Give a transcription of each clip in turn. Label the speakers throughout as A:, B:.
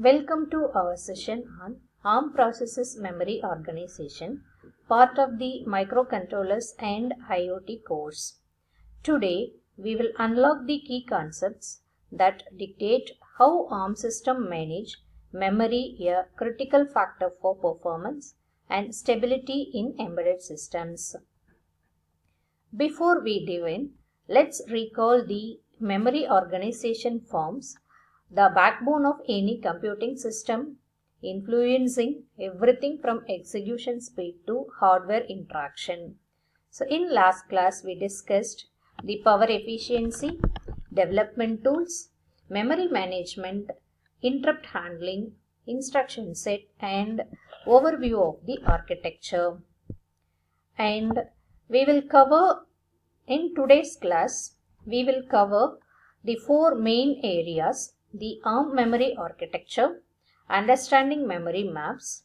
A: Welcome to our session on ARM Processors Memory Organization, part of the Microcontrollers and IOT course. Today, we will unlock the key concepts that dictate how ARM system manage memory, a critical factor for performance and stability in embedded systems. Before we dive in, let's recall the memory organization forms the backbone of any computing system, influencing everything from execution speed to hardware interaction. So in last class we discussed the power efficiency, development tools, memory management, interrupt handling, instruction set and overview of the architecture. And we will cover in today's class, we will cover the four main areas: the ARM memory architecture, understanding memory maps,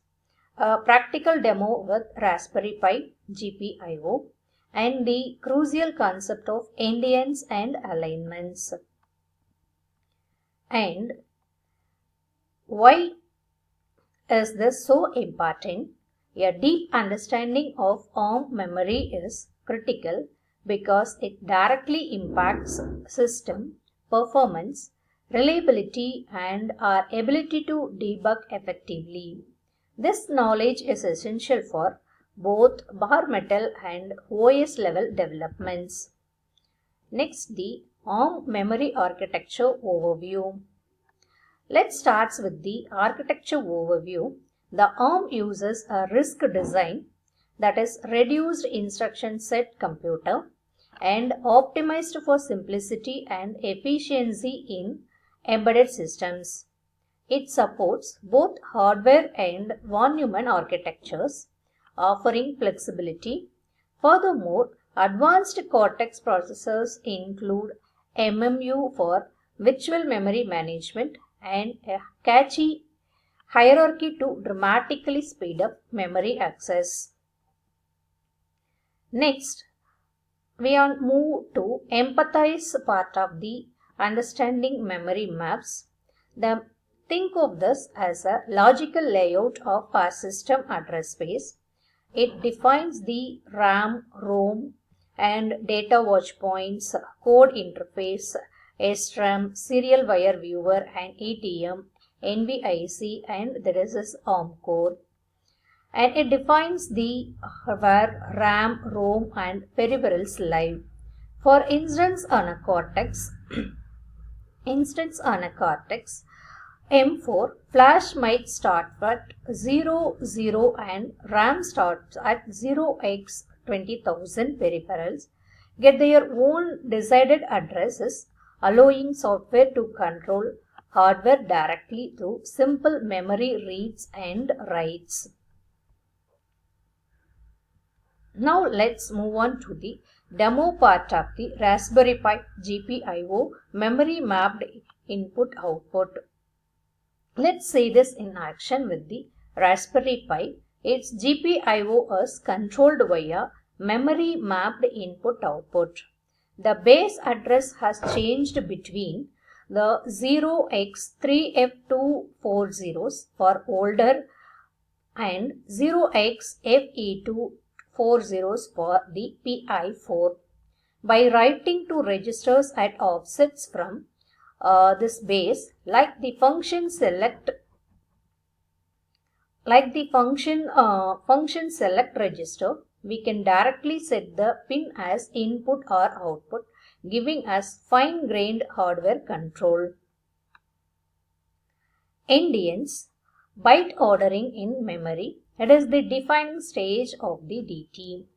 A: a practical demo with Raspberry Pi GPIO, and the crucial concept of endians and alignments. And why is this so important? A deep understanding of ARM memory is critical because it directly impacts system performance, reliability, and our ability to debug effectively. This knowledge is essential for both bare metal and OS level developments. Next, the ARM memory architecture overview. Let's start with the architecture overview. The ARM uses a RISC design, that is reduced instruction set computer, and optimized for simplicity and efficiency in embedded systems. It supports both hardware and von Neumann architectures, offering flexibility. Furthermore, advanced Cortex processors include MMU for virtual memory management and a cache hierarchy to dramatically speed up memory access. Next, we move to empathize part of the understanding memory maps. Think of this as a logical layout of our system address space. It defines the RAM, ROM, and data watch points, code interface, SRAM, serial wire viewer, and ETM, NVIC, and there is this ARM core. And it defines the where RAM, ROM, and peripherals live. For instance, on a Cortex, M4, flash might start at 00 and RAM starts at 0x 20,000 peripherals get their own decided addresses, allowing software to control hardware directly through simple memory reads and writes. Now let's move on to the demo part of the Raspberry Pi GPIO memory mapped input-output. Let's see this in action with the Raspberry Pi. Its GPIO is controlled via memory mapped input-output. The base address has changed between the 0x3F240s for older and 0xFE240s for the PI4. By writing to registers at offsets from this base, like the function select register, we can directly set the pin as input or output, giving us fine-grained hardware control. Endians, byte ordering in memory. It is the defining stage of the DT.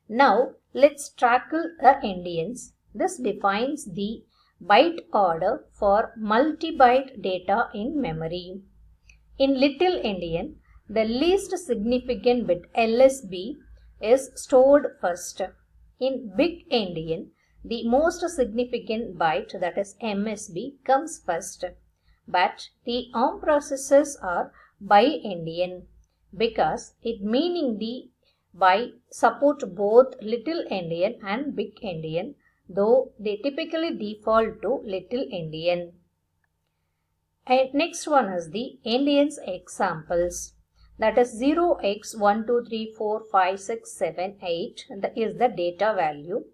A: Now, let's tackle the endians. This defines the byte order for multi-byte data in memory. In little endian, the least significant bit LSB is stored first. In big endian, the most significant byte, that is MSB, comes first. But the ARM processors are bi-endian because it meaning the by support both little endian and big endian, though they typically default to little endian. And next one is the Indians examples. That is 0x12345678 is the data value.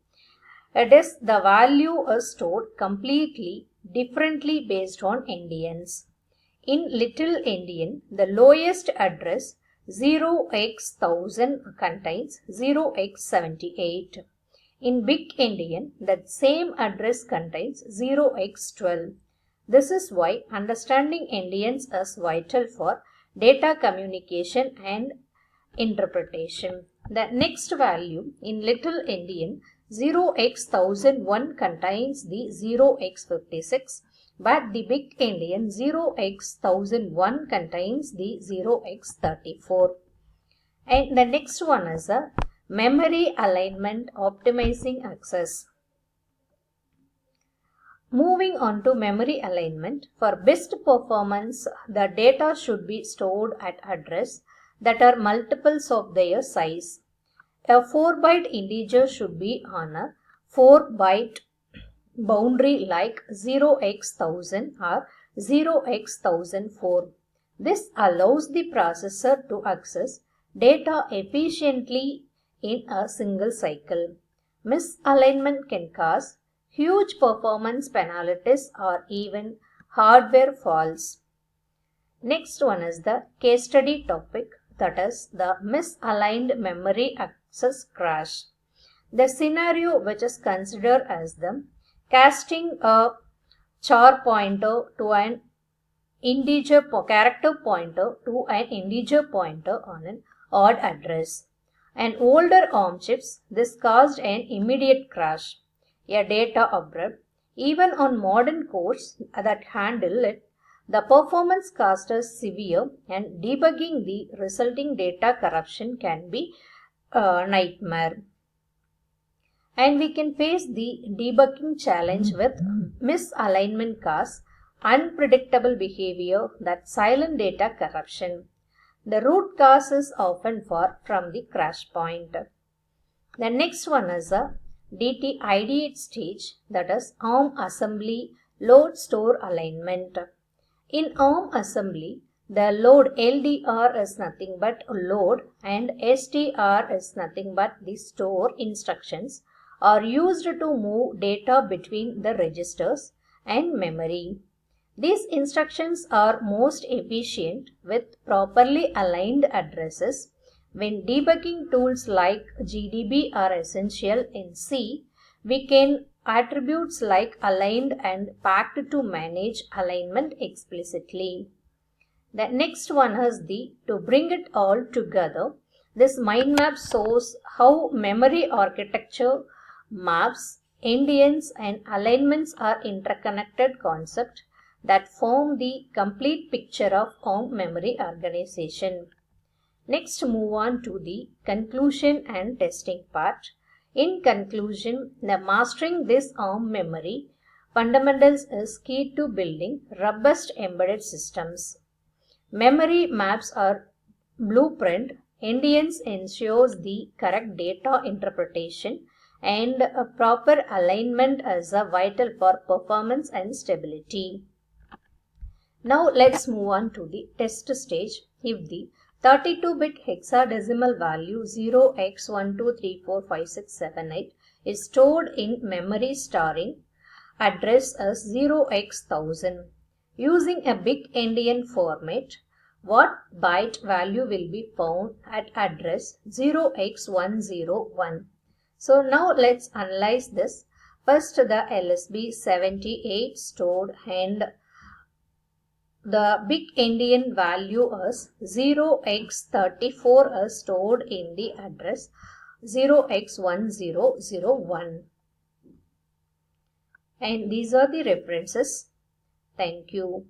A: It is the value is stored completely differently based on Indians. In Little Indian, the lowest address 0x1000 contains 0x78. In Big Indian, that same address contains 0x12. This is why understanding Indians is vital for data communication and interpretation. The next value in Little Indian 0x1001 contains the 0x56, but the Big Indian 0x1001 contains the 0x34. And the next one is a memory alignment optimizing access. Moving on to memory alignment, for best performance, the data should be stored at address that are multiples of their size. A 4-byte integer should be on a 4-byte boundary like 0x1000 or 0x1004. This allows the processor to access data efficiently in a single cycle. Misalignment can cause huge performance penalties or even hardware faults. Next one is the case study topic, that is the misaligned memory access crash. The scenario which is considered as the casting a char pointer to an integer character pointer to an integer pointer on an odd address. On older ARM chips, this caused an immediate crash, a data abrupt. Even on modern cores that handle it, the performance cost is severe and debugging the resulting data corruption can be a nightmare. And we can face the debugging challenge with misalignment cause unpredictable behavior, that silent data corruption. The root cause is often far from the crash point. The next one is a DT ideate stage, that is ARM assembly load store alignment. In ARM assembly, the load LDR is nothing but load and STR is nothing but the store instructions are used to move data between the registers and memory. These instructions are most efficient with properly aligned addresses. When debugging tools like GDB are essential in C, we can attributes like aligned and packed to manage alignment explicitly. The next one is the to bring it all together. This mind map shows how memory architecture, maps, endians and alignments are interconnected concepts that form the complete picture of ARM memory organization. Next, move on to the conclusion and testing part. In conclusion, the mastering this ARM memory fundamentals is key to building robust embedded systems. Memory maps are blueprint. Endians ensures the correct data interpretation and a proper alignment is vital for performance and stability. Now let's move on to the test stage. If the 32-bit hexadecimal value 0x12345678 is stored in memory starring address as 0x1000. Using a big endian format, what byte value will be found at address 0x101? So now let's analyze this. First, the LSB 78 stored and the big endian value is 0x34 is stored in the address 0x1001. And these are the references. Thank you.